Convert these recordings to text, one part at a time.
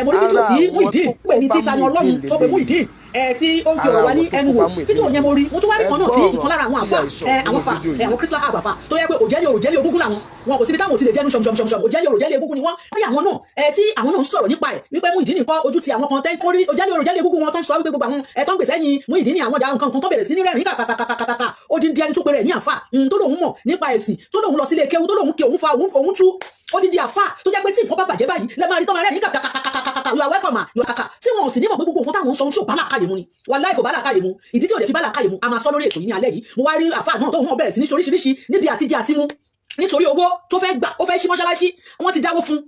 mo rí fídíò tí Muyideen pè ní títa ní Ọlọ́run tó pe Muyideen tí ó ń fi ọ̀rọ̀ wa ní ẹnu wò fídíò yẹn mo rí mo tún wá rí kan náà tí ìkan lára àwọn àfa àwọn Christian àgbàfà tó yẹ pé òjẹ́lé ogúngún làwọn wọn kò síbi táwọn ò ti lè jẹ́nu ṣọmṣọmṣọm òjẹ́lé ogúngún ni wọ́n bí àwọn náà tí àwọn náà ń sọ̀rọ̀ nípa ẹ̀ wípé Muyideen nìkan ojú ti àwọn kan tẹ́ orí òjẹ́lé ogúngún wọn tó ń sọ wípé gbogbo àwọn tó ń gbèsè yín Muyideen ní àwọn ọ̀dà nǹkan kan tó bẹ̀rẹ̀ sí ní rẹ́rìn kàkàkàkàkà ó di ẹni tó pèrè ní àfà tó lóun mọ̀ nípa ẹ̀sìn tó lóun lọ sílé kéwú tó lóun ké òun fa òun tú odidi àfà tó jẹ́ pé tí nǹkan bá bàjẹ́ báyìí lẹ máa rí tọ́ máa rẹ́rìn kàkàkàkàkà you are welcome ma you are kàkà tí wọn ò sì ní mọ̀ gbogbo nǹkan táwọn ń sọ ń ṣò bá làkàyè mu ni wàláhì kò bá làkàyè mu ìdí tí ò lè fi bá làkàyè mu a máa sọ lórí ètò yìí ní alẹ́ yìí mo wá rí àfà náà tóun náà bẹ̀rẹ̀ sí ní oríṣiríṣi níbi àtijẹ àti mu nítorí owó tó fẹ́ gbà ó fẹ́ ṣí mọ́ṣáláṣí wọ́n ti dáwó fún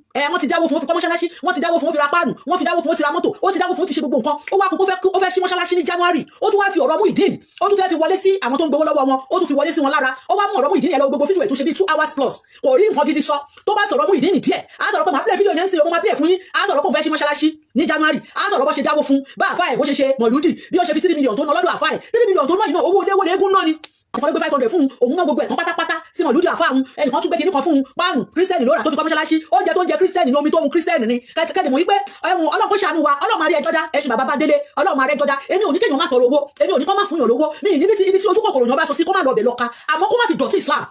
ó fi kọ́ mọ́ṣáláṣí wọ́n ti dáwó fún ó fi ra páànù wọ́n fi dáwó fún ó ti ra mọ́tò ó ti dáwó fún ó ti ṣe gbogbo nǹkan ó wá kókó ó fẹ́ ṣí mọ́ṣáláṣí ní January ó tún wá fi ọ̀rọ̀ Muyideen ó tún fẹ́ fi wọlé sí àwọn tó ń gbowó lọ́wọ́ wọn ó tún fi wọlé sí wọn lára ó wá mú ọ̀rọ̀ Muyideen yẹn lọ gbogbo fídíò ẹ̀ tó ṣe bí 2 hours plus kò rí nǹkan gidi sọ tó bá sọ̀rọ̀ Muyideen díẹ̀ á sọ̀rọ̀ pé màá play fídíò yẹn ń sin ọmọ máa play fún yín á sọ̀rọ̀ pé òun fẹ́ ṣí mọ́ṣáláṣí ní January á sọ̀rọ̀ bó ṣe dáwó fún bá àfáà ẹ̀ bó ṣe ṣe mọ̀lúdì bí ó ṣe fi 3 million tó ná lọ́dọ̀ àfáà ẹ̀ 3 million tó ná yìí náà owó olówó lẹ́gùn náà ni àkọlẹ́gbẹ́ 500 fún òun náà gbogbo ẹ̀tàn pátápátá sí mọ̀lúdì àfáàhùn ẹnìkan tún gbé kinní kan fún un páànù kírísítẹ́nì lóra tó fi kọ́ mọ́ṣáláṣí oúnjẹ tó ń jẹ kírísítẹ́nì ní omi tó mu kírísítẹ́nì ni kẹ́tìkẹ́tì mọ̀ wípé ẹ̀hún Ọlọ́run kó ṣàánú wa Ọlọ́run máa rí ẹjọ́ dá ẹ̀sùn bàbá bá délé Ọlọ́run máa rí ẹjọ́ dá èmi ò ní kéèyàn má tọrọ owó èmi ò ní kọ́ má fún yàn lówó mi níbi tí ojú kòkòrò yàn bá sọ sí kó má lọ bẹ̀ lọ́ka àmọ́ kó má fi dọ̀tí Islam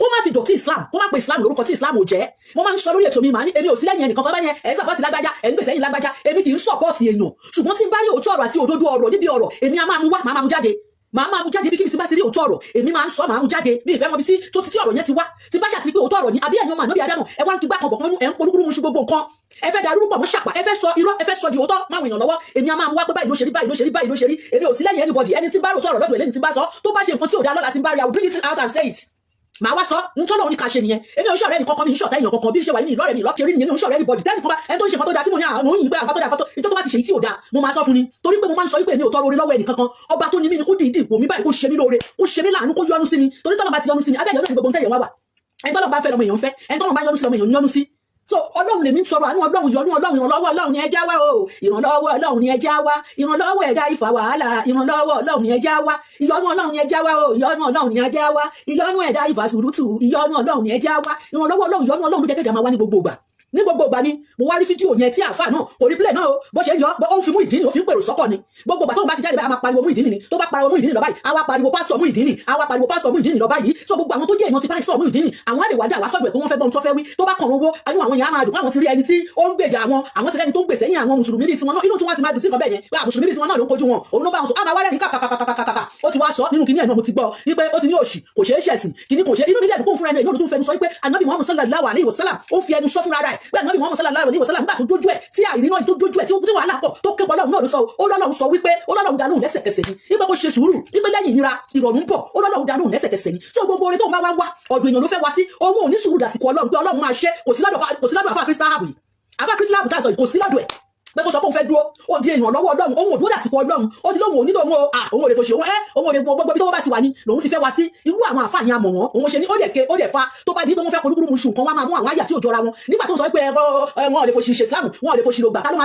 kó má fi dọ̀tí Islam kó má pe Islam lórúkọ tí Islam ò jẹ́ mo máa ń sọ lórí ètò mi màá ní èmi ò sí lẹ́yìn ẹnìkan fẹ́ bá yẹn ẹ̀ ń sọ̀pọ̀tì lágbájá ẹ̀ ń gbèsè yín lágbájá èmi kì í sọ̀pọ̀tì èèyàn ṣùgbọ́n tí n bá rí òótọ́ ọ̀rọ̀ àti òdodo ọ̀rọ̀ níbi ọ̀rọ̀ èmi á máa mú wá màá máa mú jáde màá máa mú jáde bí kíbi tí bá ti rí òótọ́ ọ̀rọ̀ èmi máa ń sọ màá mú jáde bí ìfẹ́ mọ bí tí ọ̀rọ̀ yẹn ti wá tí bá ṣàtìrí pé òótọ́ ọ̀rọ̀ ni àbí ẹ̀yàn màá nóbi Ádámù ẹ wá ń kígbà kan bọ̀ kan ẹ̀ ń polúkúrú mu ṣu gbogbo nǹkan ẹ fẹ́ darúrú pọ̀ mọ́ ṣàpà ẹ fẹ́ sọ irọ́ ẹ fẹ́ sọ di òótọ́ máwọn èèyàn lọ́wọ́ èmi á máa mú wá pé báyìí ló ṣe rí báyìí ló ṣe rí báyìí ló ṣe rí èmi ò sí lẹ́yìn anybody ẹni tí bá rò tọ̀rọ̀ lọ́dọ̀ ẹlẹ́ni tí bá sọ tó bá ṣe nǹkan tí ò dá lọ́la tí ń bá rí I will bring it out and say it màá wá sọ ń tọ́lọ̀ ní ká ṣe nìyẹn èmi ò ṣọ̀rẹ́ nìkan kan mi ń ṣọ̀tá èèyàn kankan bí ṣe wà ní ìlọ́rẹ̀ mi ìlọ́kiri nìyẹn mi ò ṣọ̀rẹ́ anybody tẹ́nì kan bá ẹni tó ń ṣe nǹkan tó dáa tí mo ní àwọn òyìn gbé àǹkan tó dáa nǹkan tó bá ti ṣe èyí tí ò dáa mo máa sọ fún ni torí pé mo máa ń sọ wípé mi ò tọrọ orí lọ́wọ́ ẹnì kankan ọba tó ní mí ni kó dìídì wò mí báyìí kó ṣe mí lóore kó ṣe mí láàánú kó yọ́nú sí mi torí tọ́lọ̀ bá ti yọ́nú sí mi abẹ́ ìyọ́nú ni gbogbo ntẹ́yẹ̀ wá wà ẹni tọ́lọ̀ bá fẹ́ lọ́mọ èèyàn fẹ́ ẹni tọ́lọ̀ bá yọ́nú sí lọ́mọ èèyàn yọ́nú sí so Ọlọ́run lèmi ń sọ̀rọ̀ àánú Ọlọ́run yọ́nú Ọlọ́run ìrànlọ́wọ́ Ọlọ́run ni ẹ já wá o ìrànlọ́wọ́ Ọlọ́run ni ẹ já wá ìrànlọ́wọ́ ẹ̀dá ìfà wàhálà ìrànlọ́wọ́ Ọlọ́run ni ẹ já wá ìyọ́nú Ọlọ́run ni ẹ já wá o ìyọ́nú Ọlọ́run ni ẹ já wá ìyọ́nú ẹ̀dá ìfà sùúrùtù ìyọ́nú Ọlọ́run ni ẹ já wá ìrànlọ́wọ́ Ọlọ́run ìyọ́nú Ọlọ́run jẹ́ kẹ́jà máa wá ní gbogbo ìgbà ni mo wá rí fídíò yẹn tí àfà náà kò rí play náà o bó ṣe ń yọ ó ń fi Muyideen ó fi ń pèrò sọ́kọ̀ ni gbogbo ìgbà tó bá ti jáde báyìí a máa pariwo Muyideen ni tó bá pariwo Muyideen lọ báyìí a wá pariwo pásítọ̀ Muyideen ni a wá pariwo pásítọ̀ Muyideen lọ báyìí so gbogbo àwọn tó jẹ́ èèyàn ti pásítọ̀ Muyideen àwọn á lè wá dá wá sọ́dọ̀ ẹ̀ pé wọ́n fẹ́ gbọ́n tó fẹ́ wí tó bá kàn owó ayé àwọn èèyàn á máa dùn àwọn ti rí ẹni tí ó ń gbèjà àwọn ti rí ẹni tó ń gbèsè yín àwọn mùsùlùmí bíi tiwọn náà inú tí wọ́n ti máa dùn sí nǹkan bẹ́ẹ̀ yẹn pé mùsùlùmí bíi tiwọn náà ló ń kojú wọn òun ló bá wọn sọ àmà wálẹ̀ ní kàkàkàkàkàkà ó ti wá sọ nínú kinní ẹ̀ náà mo ti gbọ́ wípé ó ti ní òṣì kò ṣeé ṣẹ̀sìn kinní kò ṣe inú mi lẹ́ẹ̀dùn kó fúnra ẹni èyí olùtún fẹnu sọ wípé Ànábì Muhammad sallallahu alaihi wasallam ó fi ẹnu sọ fúnra rẹ̀ pé Ànábì Muhammad sallallahu alaihi wasallam nígbà tó dójú ẹ̀ tí àìrí náà tó dójú ẹ̀ tí wàhálà pọ̀ tó ké bọ́lọ́run náà ló sọ ó lọ́lọ́run sọ wípé ó lọ́lọ́run dá lóhùn lẹ́sẹ̀kẹsẹ̀ ni nígbà kó ṣe sùúrù nígbà lẹ́yìn ìnira ìrọ̀rùn ń bọ̀ ó lọ́lọ́run dá lóhùn lẹ́sẹ̀kẹsẹ̀ ni tí gbogbo orin tó máa wá ọ̀dọ̀ èèyàn ló fẹ́ wá sí òun ò ní sùúrù dàsìkò Ọlọ́run pé Ọlọ́run máa ṣe kò sí lọ́dọ̀ àfáà Christian Hub yìí àfáà Christian Hub tá a sọ yìí kò sí lọ́dọ̀ ẹ̀ pé kó sọ pé òun fẹ́ dúró ó di èèyàn lọ́wọ́ Ọlọ́run òun ò dúró dàsìkò Ọlọ́run ó ti lóhun ò nílò òun ò lè fòṣì òun ò lè gbogbo ibi tó bá ti wà ní lòun ti fẹ́ wá sí irú àwọn àfáà yẹn àmọ̀ wọn òun ṣe ní ó dẹ̀ fa tó bá di pé wọ́n fẹ́ polúkúrú mu ṣù nǹkan wọn máa mú àwọn àyà tí ò jọra wọn nígbà tó sọ pé wọn ò lè fòṣì ṣe Islam wọn ò lè fòṣì lògbà ta ló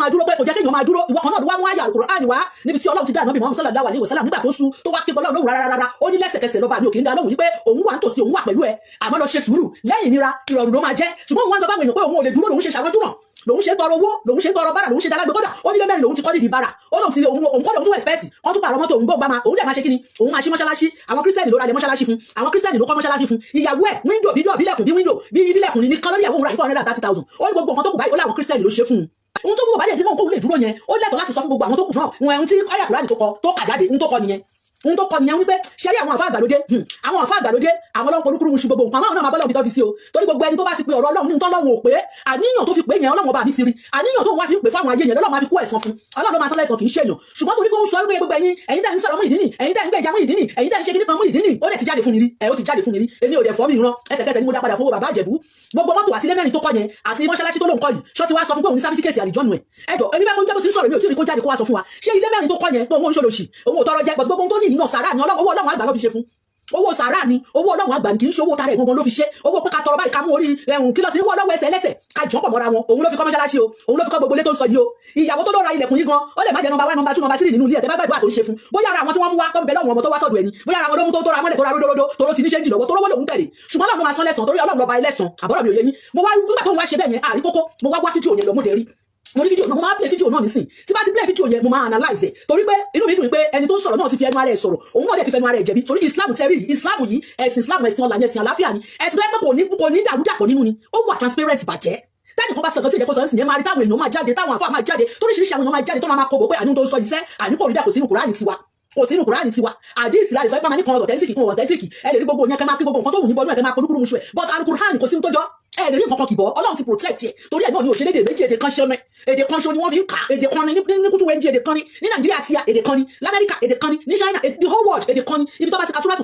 máa dúró pé kò jẹ́ kéèyàn máa dúró ìwọ kan náà ló wá mú àyà Al-Qur'an wá níbi tí Ọlọ́run ti dá Ànábì Muhammad sallallahu alaihi wasallam nígbà tó sú tó wá képe Ọlọ́run rárá ó ní lẹ́sẹ̀kẹsẹ̀ lọ́ba mi ò kì í dá lóhùn wípé òun wà nítòsí òun wà pẹ̀lú ẹ àmọ́ lọ ṣe sùúrù lẹ́yìn ìnira ìrọ̀rùn ló máa jẹ́ ṣùgbọ́n wọn sọ fáwọn èèyàn pé òun ò lè dúró lòun ṣe ṣàwọ́dúnràn lòun ṣe tọrọ owó lòun ṣe tọrọ bára lòun ṣe dálágbé kódà ó nílé mẹ́rin lòun ti kọ́ nídìí bára ó lòun ti lè òun kọ́ lòun tún ẹ̀sìpẹ́ẹ̀tì kan tún pààrọ̀ mọ́tò òun gbọ́ gbàmà òun dẹ̀ máa ṣe kíni òun máa ṣí mọ́ṣáláṣí àwọn kírísítẹ́nì ló ra lẹ̀ mọ́ṣáláṣí fún àwọn kírísítẹ́nì ló kọ́ mọ́ṣáláṣí fún ìyàwó ẹ̀ wíńdò bílẹ̀kùn bí wíńdò bí bílẹ̀kùn ní kan lórí ìyàwó òun ra 430,000 ó ní gbogbo nǹkan tó kù báyìí ó láwọn kírísítẹ́nì ló ṣe fún un ohun tó gbogbo bá dẹ̀ dín mọ́ kóun lè dúró yẹn ó lẹ́tọ̀ọ́ láti sọ fún gbogbo àwọn tó kù náà wọn ẹ̀hún tí àyà Kùránì tó kà jáde ń tó kọ nìyẹn ohun tó kọ nìyẹn wípé ṣẹ́rí àwọn àfáà àgbàlódé àwọn ọlọ́run polúkúrú mu ṣu gbogbo nǹkan àwọn náà máa bọ́lọ̀ bí tó fi sí o torí gbogbo ẹni tó bá ti pe ọ̀rọ̀ Ọlọ́run ní tọ́lọ́run ò pé àníyàn tó fi pé yẹn Ọlọ́run ọba mi ti rí àníyàn tó wá fi ń pè fáwọn ayé yẹn lọ́lọ́run máa fi kó ẹ̀san fún Ọlọ́run ló máa sọ lẹ́san kì í ṣèyàn ṣùgbọ́n torí pé ó ń sọ wípé gbogbo ẹ̀yin tẹ́ ń sọ̀rọ̀ Muyideen ẹ̀yin tẹ́ ń gbé ìjà Muyideen ẹ̀yin tẹ́ ń ṣe kíní kan Muyideen ó dẹ̀ ti jáde fún mi rí ó ti jáde fún mi rí èmi ò dẹ̀ fọ́ mi rán ẹsẹ̀kẹsẹ̀ ni mo dá padà fowó bàbá Ìjẹ̀bú gbogbo mọ́tò àti ilé mẹ́rin tó kọ́ yẹn àti mọ́ṣáláṣí tó lóun kọ́ yìí ṣọ́ ti wá sọ fún pé òun ní sáfítíkẹ̀tì àlìjọ́nù ẹ̀ ẹjọ́ èmi fẹ́ kó jẹ́ bó ti ń sọ̀rọ̀ mi ò tí ì rí kó jáde kó wá sọ fún wa ṣé ilé mẹ́rin tó kọ́ yẹn pé òun ò ń ṣòlòṣì òun ò tọrọ jẹ gbogbo ohun tó ní ìyìn náà sàrà ni owó Ọlọ́run àgbà ló fi ṣe fún owó sàrà ni owó ọlọ́run àgbà kì í ṣe owó tara ìgbọ̀ngàn ló fi ṣe owó pé ká tọrọ báyìí ká mú orí kí lọ sí owó ọlọ́run ẹsẹ̀ ẹlẹ́sẹ̀ ká jọ́ pọ̀ mọ́ra wọn òun ló fi kọ́ mọ́ṣáláṣí o òun ló fi kọ́ gbogbo ilé tó ń sọ yìí o ìyàwó tó lọ́ra ilẹ̀kùn yìí gan ó lè má jẹ́ nọmba 1 nọmba 2 nọmba 3 nínú ilé ẹ̀ tẹ́ bá gbàdúrà tó ń ṣe fún bóyá ara àwọn tí wọ́n mú wá tó ń bẹ lọ́wọ́ ọmọ tó wá sọ́dọ̀ ẹni bóyá ara àwọn ló mú tó ra mọ́lẹ̀ tó ra ródóródó tó ti ní ṣe ń jìlọ́wọ́ tó rówó lòun tẹ̀lé ṣùgbọ́n ọlọ́run máa san lẹ́san torí ọlọ́run lọ́ba ẹlẹ́san àbọ̀rọ̀ mi ò yé yín mo wá nígbà tó ń wá ṣe bẹ́ẹ̀ yẹn àrí kókó mo wá fídíò yẹn lọ mo dẹ̀ rí mo ní fídíò náà mo máa play fídíò náà nísìn tí bá ti play fídíò yẹn mo máa analyze torí pé inú mi dùn pé ẹni tó ń sọ̀rọ̀ náà ti fi ẹnu ara ẹ̀ sọ̀rọ̀ òun náà dẹ̀ ti fi ẹnu ara ẹ̀ jẹ̀bi torí Islam tẹ́rì Islam yìí ẹ̀sìn Islam ẹ̀sìn ọ̀la ẹ̀sìn àláfíà ni ẹ̀sìn bẹ́ẹ̀ pé kò ní dàrúdàpọ̀ nínú ni ó wà transparent bàjẹ́ tẹ́nì kan bá sọ̀rọ̀ tí ìjẹ́kọ̀ sọ̀rọ̀ sì yẹn máa rí táwọn èèyàn máa jáde táwọn àfáà máa jáde toríṣiríṣi àwọn èèyàn máa jáde tó máa kọ bò pé àní tó ń sọ yìí sẹ́ àní kò rí bẹ́ẹ̀ kò sínú Kùránì tiwa kò sínú Kùránì tiwa àdìsí láti sọ pé máa ní kan authentic kan authentic ẹ lè rí gbogbo yẹn kẹ́ máa kí gbogbo nǹkan tó wù yín bọ́nú ẹ̀ kẹ́ máa polúkúrú muṣu ẹ̀ but Al-Qur'an kò sí tó jọ ẹ lè rí nǹkan kan kìbọ̀ Ọlọ́run ti protect ẹ̀ torí ẹ̀ náà ni òṣèlédè méjì èdè kan ṣe mẹ́ èdè kan ṣo ni wọ́n fi ń kà èdè kan ní kútù wẹ́ńjì èdè kan ní Nàìjíríà tíya èdè kan ní l'Amẹ́ríkà èdè kan ní China the whole world èdè kan ní ibi tó bá ti ka Suratu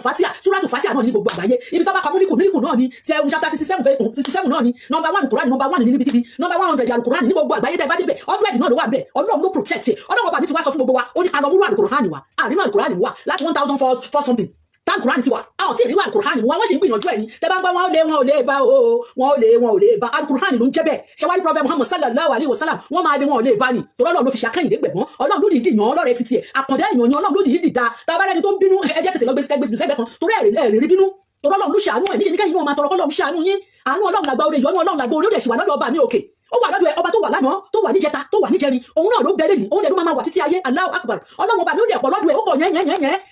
Fatiha náà ní gbogbo àgbáyé ibi tó bá ka mílíkù náà ní chapter 67 náà ní number 1 Kùránì number 1 ní níbi kíbi number 100 Al-Qur'an ní gbogbo àgbáyé dẹ́ bá débẹ̀ 100 náà ló wà bẹ́ẹ̀ Ọlọ́run ló protect ẹ̀ Ọlọ́run ọba mi ti wá sọ fún gbogbo wa ó ní ká lọ múrú Al-Qur'an wa àrínú Al-Qur'an wa láti 1004 something tan Quran ti wa àwọn tí ìrìwà Al-Qur'an wa wọ́n ṣe ń gbìyànjú ẹni tẹ́ bá ń gbọ́ wọn ò lè bá o wọn ò lè bá Al-Qur'an ló ń jẹ́ bẹ́ẹ̀ ṣẹwárí Prophet Muhammad sallallahu alaihi wasallam wọ́n máa lé wọn ò lè bá ni torí Ọlọ́run ló fi ṣàkẹ́yìndé gbẹ̀gbọ́n Ọlọ́run ló dìídì yàn ọlọ́rẹ̀ títí ẹ̀ àkàndá èèyàn ni Ọlọ́run ló dìídì da tá a bá rẹni tó ń bínú ẹjẹ́ tètè lọ gbé sẹ́gbẹ́ kan torí ẹ̀rí rí bínú torí Ọlọ́run ló ṣàánú ẹ̀ níṣẹ́ ní kẹ́yìn náà máa tọrọ kọ́lọ́run ṣàánú yín àánú Ọlọ́run làgbà oore ìyọ́nú Ọlọ́run làgbà oore ó dẹ̀ ṣì wà lọ́dọ̀ ọba mi òkè ó wà lọ́dọ̀ ọba tó wà lánàá tó wà níjẹta tó wà níjẹrin òun náà ló bẹ̀rẹ̀ ní òun lẹ́nu máa wà títí ayé Allahu Akbar Ọlọ́run ọba mi ó dẹ̀ pọ̀ lọ́dọ̀ ẹ̀ ó pọ̀ yẹn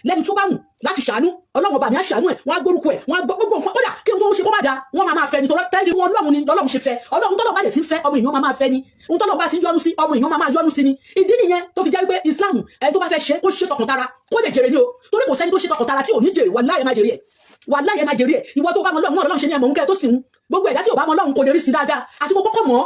lẹ́ni tó bá wù láti ṣàánú Ọlọ́run ọba mi á ṣàánú ẹ̀ wọ́n á gbórúkọ ẹ̀ wọ́n á gbogbo nǹkan kódà kí n tó ṣe kó má da wọ́n máa fẹ́ ni tó tẹ́lẹ̀ wọn Ọlọ́run ni lọ́lọ́run ṣe fẹ́ Ọlọ́run tọ́lọ́ bá dẹ̀ ti ń fẹ́ ọmọ èèyàn máa fẹ́ ni ohun tọ́lọ́ bá ti ń yọ́nú sí ọmọ èèyàn máa yọ́nú sí ni ìdí nìyẹn tó fi jẹ́ wípé Islam ẹni tó bá fẹ́ ṣe kó ṣe tọkàntara kó lè jèrè ni o torí kò sẹ́ni tó ṣe tọkàntara tí ò ní jèrè wàláhì má jèrè ẹ̀ wàláhì má jèrè ẹ̀ ìwọ tó bá mọ Ọlọ́run ṣe ni ẹ̀mọ̀ ń kẹ́ tó sì ń gbogbo ẹ̀dá tí ò bá mọ Ọlọ́run kò lè rí sí dáadáa àti kó kọ́kọ́ mọ̀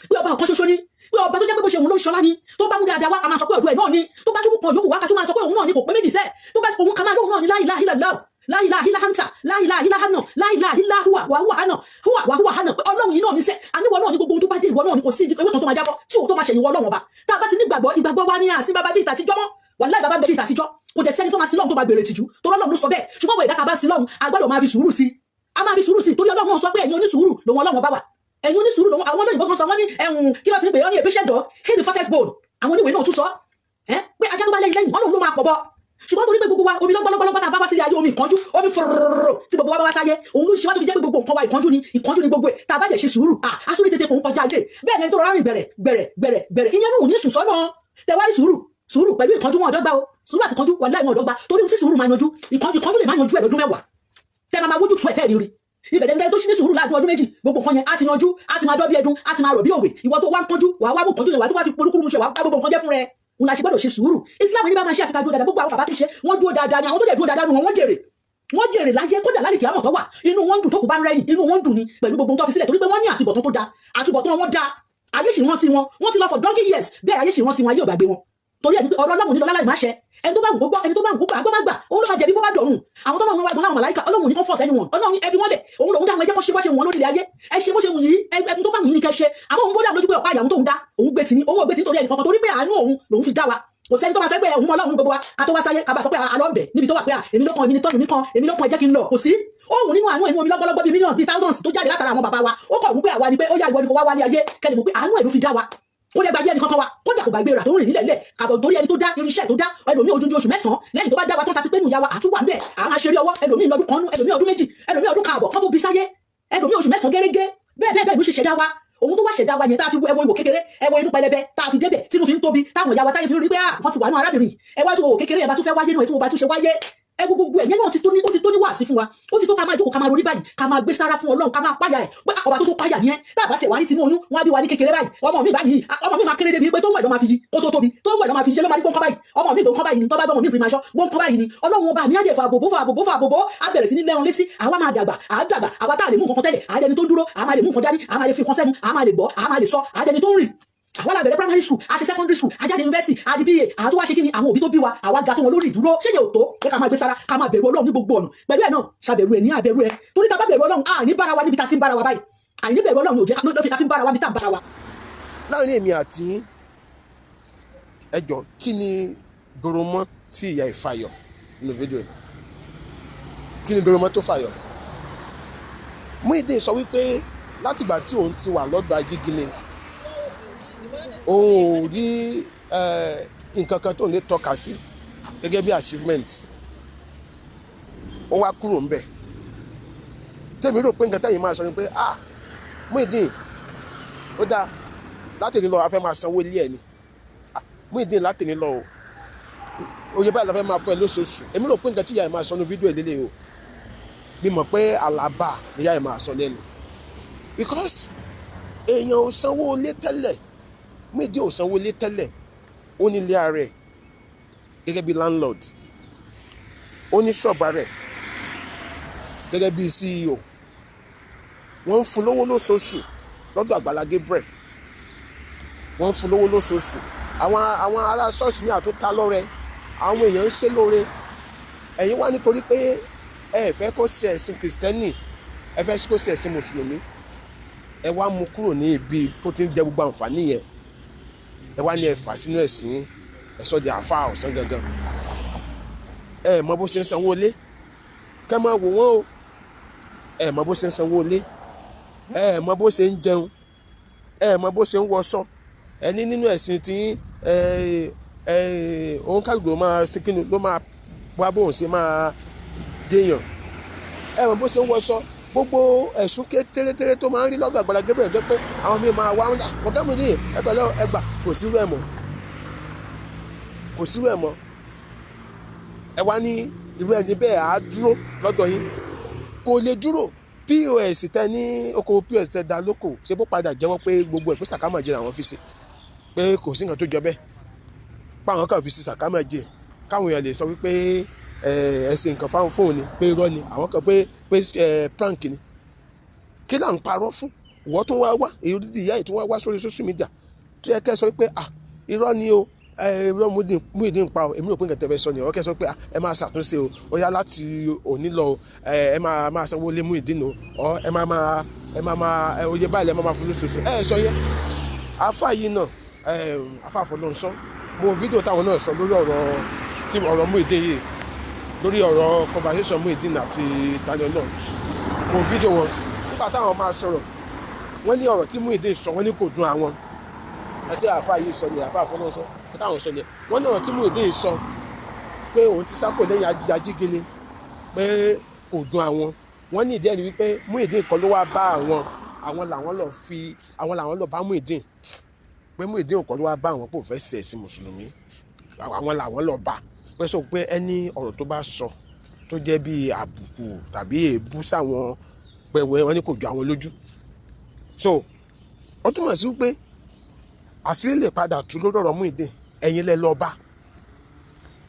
pé ọba ọ̀kan ṣoṣo ni pé ọba tó jẹ́ pé bó ṣe òun ló ń ṣọlá ni tó bá mú dáadáa wá ká máa sọ pé ọ̀dọ̀ ẹ̀ náà ni tó bá tún kàn yókù wá ká tún máa sọ pé òun náà ni kò pé méjì sẹ́ tó bá òun ká máa lóhun náà ni la ilaha illallah la ilaha illa anta la ilaha illa hanna la ilaha illa huwa wa huwa hanna pé Ọlọ́run yìí náà ni sẹ́ àníwọ̀ náà ni gbogbo ohun tó bá dé ìwọ náà ni kò sí ewé kan tó máa jábọ́ tí òun tó máa ṣẹ̀yìn wọ Ọlọ́run ọba tá a bá ti nígbàgbọ́ ìgbàgbọ́ wa ní àsìn bàbá bí ìtàtijọ́ mọ́ wàláhì bàbá bẹ́ẹ̀ bí ìtàtijọ́ kò dẹ̀ sẹ́ni tó máa sí lọ́run tó máa bèrè tìjú tó Ọlọ́run ló sọ bẹ́ẹ̀ ṣùgbọ́n wọ̀ ìdáka bá sí lọ́run a gbọ́dọ̀ máa fi sùúrù sí a máa fi sùúrù sí torí Ọlọ́run sọ pé ẹ̀yin onísùúrù lòun Ọlọ́run bá wà ẹ̀yin onísùúrù lòun àwọn olóyìnbó kan sọ wọ́n ní kí ló ti ń pè ọ́ ní a patient dog hate the fattest bone àwọn oníwèé náà tún sọ pé ajá tó bá lẹ́yìn Ọlọ́run ló máa pọ̀ bọ́ ṣùgbọ́n torí pé gbogbo wa omi lọ́gbọ́lọ́gbọ́ tá a bá wá sílé ayé omi ìkánjú omi fọ̀rọ̀rọ̀ tí gbogbo wa bá wá sáyé òun ló ṣe wá tó fi jẹ́ pé gbogbo nǹkan wa ìkánjú ni gbogbo ẹ̀ tá a bá dẹ̀ ṣe sùúrù asúrì tètè kò ń kọjá ilé bẹ́ẹ̀ ni tó rọra rìn bẹ̀rẹ̀ ìyẹn náà ò ní sùn sọ́nà tẹwárí sùúrù pẹ̀lú ìkánjú wọn ọ̀dọ́gba o sùúrù àti ìkánjú wàláhì wọn ọ̀dọ́gba torí tí sùúrù máa yanjú ìkánjú lè máa yanjú ẹ̀ lọ́dún mẹ́wàá tẹ́ máa wójú tu ẹ̀ tẹ́ẹ̀ rí ibẹ̀ dẹ́gbẹ́ tó ṣí ní sùúrù láàdún ọdún méjì gbogbo nǹkan yẹn á ti yanjú á ti máa dọ́ bí ẹdun á ti máa rọ̀ bí òwe ìwọ tó wá ń kánjú wàá wá mú kánjú yẹn wàá tó wá fi polúkúrú mu ṣe wàá gbogbo nǹkan jẹ́ fún rẹ òun la ṣe gbọ́dọ̀ ṣe sùúrù Islam ní bá máa ṣe àfikà dúró dáadáa gbogbo àwọn bàbá tó ṣe wọ́n dúró dáadáa ni àwọn tó dẹ̀ dúró dáadáa ni wọ́n jèrè láyé kódà láyé kìámọ̀ tó wà inú wọn dùn tó kù bá ń rẹ́yìn inú wọn dùn ni pẹ̀lú gbogbo tó fi sílẹ̀ torí pé wọ́n ní àtúbọ̀tán tó da àtúbọ̀tán wọn da ayé sì rántí wọn ti lọ for donkey years bẹ́ẹ̀ ayé sì rántí wọn ayé ò gbàgbé wọn torí ẹni pé ọ̀rọ̀ Ọlọ́run nílò láláì má ṣe ẹni tó bá gbogbo ẹni tó bá gbogbo àgbọ́ má gbà òun ló máa jẹ̀bi bó bá dọ̀run àwọn tó máa wọn wá gan láwọn màláìka Ọlọ́run ní kó fọ̀ sẹ́ni wọn Ọlọ́run ẹ fi wọ́n lẹ̀ òun lòun dá àwọn ẹjẹ́ kó ṣe bó ṣe wọn lórí ilẹ̀ ayé ẹ ṣe bó ṣe wù yìí ẹni tó bá wù yìí ní kẹ́ ṣe àwọn òun bódà lójú pé ọ̀pá ìyàwó tóun dá òun gbé tì ní òun ò gbé tì nítorí ẹnì kankan torí pé àánú òun lòun fi dá wa kò sẹ́ni tó máa sẹ́gbẹ́ òun mọ́ Ọlọ́run gbogbo wa ká tó wá sáyé ká bá sọ pé alọ́ọ̀bẹ̀ níbi tó wà pé èmi ló kan èmi ní tọ́jú mi kan èmi ló kan ẹ jẹ́ kí n lọ kò sí òun nínú àánú ẹ̀mú omi lọ́gbọ́lọ́gbọ́ bíi millions bíi thousands tó jáde látara àwọn bàbá wa ó kọ̀ wípé àwa ni pé ó yá ìwọ ni kò wá wálé ayé kẹ́ni mọ̀ pé àánú ẹ̀ ló fi dá wa kó lè gbàgbé ẹnì kankan wa kódà kò gbàgbé rà tó ń rìn nílẹ̀ lẹ̀ kàbọ̀ torí ẹni tó dá irinṣẹ́ tó dá ẹlòmíì ojú oṣù mẹ́sàn-án lẹ́yìn tó bá dá wa tán ta ti pé nù ya wa àtúwà ń bẹ̀ à máa ṣeré ọwọ́ ẹlòmíì lọ́dún kan nú ẹlòmíì ọdún méjì ẹlòmíì ọdún kan àbọ̀ kán tó bí sáyé ẹlòmíì oṣù mẹ́sàn-án gẹ́gẹ́ bẹ́ẹ̀ ló ṣe ṣẹ̀dá wa òun tó wá ṣẹ̀dá wa yẹn tá a fi ẹwọ ìwò kékeré ẹwọ inú pẹlẹbẹ tá a fi débẹ̀ tínú fi ń tóbi táwọn ìyá wa táyé fi rí pé wọ́n ti wà nínú arábìnrin ẹ wá tó wò kékeré ẹ bá tún fẹ́ wáyé náà ẹ tún wò bá tún ṣe wáyé ẹ gbogbo ẹ yẹn náà ti tó ní wàásí fún wa ó ti tó ká máa jókòó ká máa ronú báyìí ká máa gbé sára fún Ọlọ́run ká máa páyà ẹ pé ọba tó páyà yẹn tá a bá tiẹ̀ wá ní tinú oyún wọn á bí wa ní kékeré báyìí ọmọ mi báyìí ọmọ mi máa kéré débi pé tó ń wẹ̀ lọ́ máa fi yí kó tó tóbi tó ń wẹ̀ lọ́ máa fi yí ṣe ló máa ní gbóǹkọ́ báyìí ọmọ mi gbóǹkọ́ báyìí ni tó bá bá ọmọ mi prima ṣọ́ gbóǹkọ́ báyìí ni Ọlọ́run ọba mi á dẹ̀ fa àbòbó á bẹ̀rẹ̀ sí ní lẹ́ran létí àwa máa dàgbà àwa tá a lè mú nǹkan tẹ́lẹ̀ àdẹni tó dúró a máa lè mú nǹkan dání a máa lè fi nǹkan sẹ́nu a máa lè gbọ́ a máa lè sọ àdẹni tó ń rìn àwọn àbẹ̀rẹ̀ primary school a ṣe secondary school a jáde university a di BA àti wá ṣe kí ni àwọn òbí tó bí wa àwa ga tó wọn lórí ìdúró ṣé yóò tó pé ká máa gbé sára ká máa bẹ̀rù Ọlọ́run ní gbogbo ọ̀nà pẹ̀lú ẹ̀ náà ṣàbẹ̀rù ẹ̀ ní àbẹ̀rù ẹ̀ torí ta bá bẹ̀rù Ọlọ́run a ní bára wa níbi ta ti ń bára wa báyìí àìní bẹ̀rù Ọlọ́run ò jẹ́ ló fi bára wa níbi tá ń bára wa. láàrin èmi àti ẹjọ́ kí ni goromọ tí ìyá ìfàyọ nínú fídíò yìí. kí ni Doromo tó fàyọ. Muyideen sọ wípé látìgbà tí òun ti wà lọ́dọ̀ Ajígini òun ò rí nǹkan kan tó lè tọ́ka sí gẹ́gẹ́ bí achievement, ó wá kúrò ńbẹ̀. Tèmi rò pé nǹkan tẹ́yìn máa sọ ni pé Muyideen ó dáa látẹ̀ni lọ afẹ́ máa sanwó ilé ẹ̀ ni, Muyideen látẹ̀ni lọ o oye báyìí la fẹ́ máa fún ẹ lóṣooṣù. Èmi rò pé nǹkan tí ìyá ẹ̀ máa sọ ní fídíò ìlélẹ̀ o, bí mọ̀ pé àlàbà ni ìyá ẹ̀ máa sọ lẹ́nu, because èèyàn ò sanwó ilé tẹ́lẹ̀, Muyideen ò sanwó ilé tẹ́lẹ̀, ó ní ilé ara ẹ̀ gẹ́gẹ́ bí landlord, ó ní ṣọ́ọ̀bù ara ẹ̀ gẹ́gẹ́ bí CEO, wọ́n ń fún lówó lóṣooṣù lọ́dọ̀ Àgbàlá Gabriel, wọ́n ń fún lówó lóṣooṣù. Àwọn ará ṣọ́ọ̀ṣì ní àtúntà lọ́rẹ, àwọn èèyàn ń ṣe lóore. Ẹ̀yin wá nítorí pé ẹ fẹ́ kó ṣe ẹ̀sìn kìrìsìtẹ́nì, ẹ fẹ́ kó ṣe ẹ̀sìn mùsùlùmí, ẹ wá mú kúrò ní ibi tó ti ń jẹ gbogbo àǹfààní yẹn, ẹ wá ní ẹ fà sínú ẹ̀sìn, ẹ sọ di àáfàá ọ̀sán gangan. Ẹ mọ bó ṣe ń sanwó ilé, kẹ́ máa wò wọ́n o, ẹ mọ bó ṣe ń sanwó ilé, ẹ mọ bó ṣe ń jẹun, ẹ mọ bó ṣe ń wọṣọ. Ẹni nínú ẹ̀sìn tí òun kálukú ló máa ṣe kíni, ló máa wá bóun ṣe máa déèyàn. Ẹ mọ bó ṣe ń wọṣọ, gbogbo ẹ̀sùn tẹ́lẹ̀tẹ́lẹ̀ tó máa ń rí lọ́dọ̀ Àgbàlá Gabriel jẹ́ pé àwọn míì máa wá ọ̀gá mi ní ẹgbẹ̀lẹ́ ẹgbà, kò sí rẹ̀ mọ́, kò sí rẹ̀ mọ́. Ẹ wá ní irú ẹni bẹ́ẹ̀ á dúró lọ́dọ̀ yín, kò lè dúró. POS tẹ ní okòwò POS tẹ dá lóko ṣe bó padà jẹ́wọ́ pé gbogbo ẹ̀ pé sàkámàjẹ làwọn fi ṣe, pé kò sí nǹkan tó jọ bẹ́ẹ̀, páwọn kan fi ṣe sàkámàjẹ káwọn èèyàn lè sọ wípé ẹ ṣe nǹkan fáwọn fóun ni, pé irọ́ ni, àwọn kan pé prank ni. Kí là ń parọ́ fún? Ìwọ tó wá èyí dídì ìyá yìí tó wá sórí social media tó yẹ kẹ́ sọ pé irọ́ ni o, irọ́ Muyideen pa o. Èmi rò pé nǹkan tẹ́fẹ́ sọ ni ọ̀rọ̀ kẹ́ sọ pé ẹ máa ṣàtúnṣe o, ó yá láti òní lọ ẹ máa sanwó lé Muyideen o, ọ ẹ máa oye báyìí lẹ máa fún lóṣooṣù. Ẹ sọ yẹn afa yìí náà afa Fọlọ́runṣọ́, mo fídíò táwọn náà sọ lórí ọ̀rọ̀ Muyideen yìí, lórí ọ̀rọ̀ conversation Muyideen àti Tani náà, mo fídíò wọn nígbà táwọn máa sọ̀rọ̀, wọ́n ní ọ̀rọ̀ tí Muyideen sọ wọ́n ní kò dùn àwọn, àti àfa yìí sọ ni àfa Fọlọ́runṣọ́ táwọn sọ ni wọ́n ní ọ̀rọ̀ tí Muyideen sọ pé òun ti sákò lẹ́yìn Ajígini pé kò dùn àwọn. Wọ́n ní ìdí ẹni wípé Muyideen kan ló wá bá àwọn làwọn lọ bá Muyideen, pé Muyideen kan ló wá bá àwọn pé òun fẹ́ ṣe ẹ̀sìn mùsùlùmí, àwọn làwọn lọ bá, pé sọ pé ẹni ọ̀rọ̀ tó bá sọ tó jẹ́ bí àbùkù tàbí èébú sáwọn pẹ̀wẹ́ wọn ní kò jọ àwọn lójú. So ó túmọ̀ sí wípé àṣírí lè padà tú lórí ọ̀rọ̀ Muyideen, ẹ̀yin lẹ lọ bá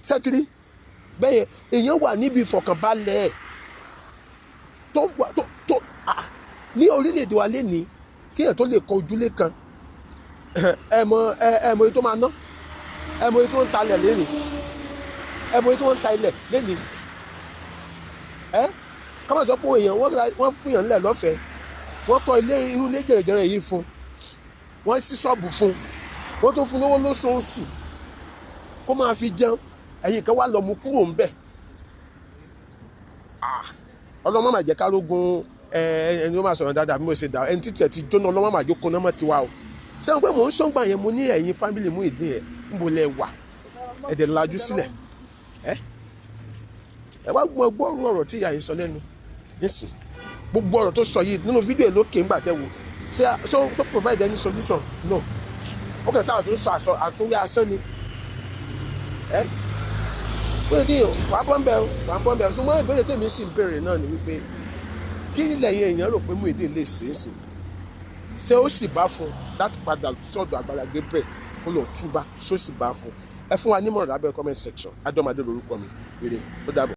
sẹ́kìrì bẹ́ẹ̀ èèyàn wà níbi ìfọ̀kànbalẹ̀ tó ní orílẹ̀-èdè wa lénìí kéèyàn tó lè kọ ojúlé kan ẹ mọ èyí tó máa ná, ẹ mọ èyí tó ń talẹ̀ lénìí, ẹ mọ èyí tó ń ta ilẹ̀ lénìí. Ká má sọ pé èèyàn wọ́n fún yàn lẹ̀ lọ́fẹ̀ẹ́, wọ́n kọ́ irú ilé gẹ̀rẹ́gẹ̀rẹ́ yìí fún, wọ́n ṣí ṣọ́ọ̀bù fún, wọ́n tó fún lówó lóṣooṣù kó máa fi jẹun, ẹ̀yin kan wá lọ mú kúrò ńbẹ̀. Ọlọ́mọ máa jẹ́ kárógun ẹni ó máa sọ̀rọ̀ dáadáa bí mo ṣe dà ẹni títẹ̀ ti jóná, ọlọ́mọ máa jókòó náà mọ̀ tiwa o. Sẹ́wọ̀n pé mò ń sọ́ngbà yẹn mo ní ẹ̀yin fámìlì Muyideen yẹn ń bo lẹ wà ẹ̀dẹ̀ lajú sílẹ̀ ẹ wá gbọ́ ọ̀rọ̀ tí ìyá yìí sọ lẹ́nu nísìn, gbogbo ọ̀rọ̀ tó sọ yìí nínú fídíò lókè ńgbà tẹ́wọ̀ ṣé so provide any solution? No. Ó kẹ́ sáà tó sọ àtúnyẹ asán ni. Muyideen wà á bọ́ ń bẹ̀ ọ́ ṣùgbọ́n ìbéèrè tèmi sì ń béèrè náà ni wípé kí lẹ́yìn èèyàn rò pé Muyideen lè ṣe é sìn, ṣé ó sì bá fún láti padà sọ́dọ̀ Àgbàlá Gabriel kó lọ túbá, ṣó sì bá fún? Ẹ fún wa nímọ̀ràn lábẹ́ comment section. Adọ́madé lórúkọ mi, ire ó dàbọ̀.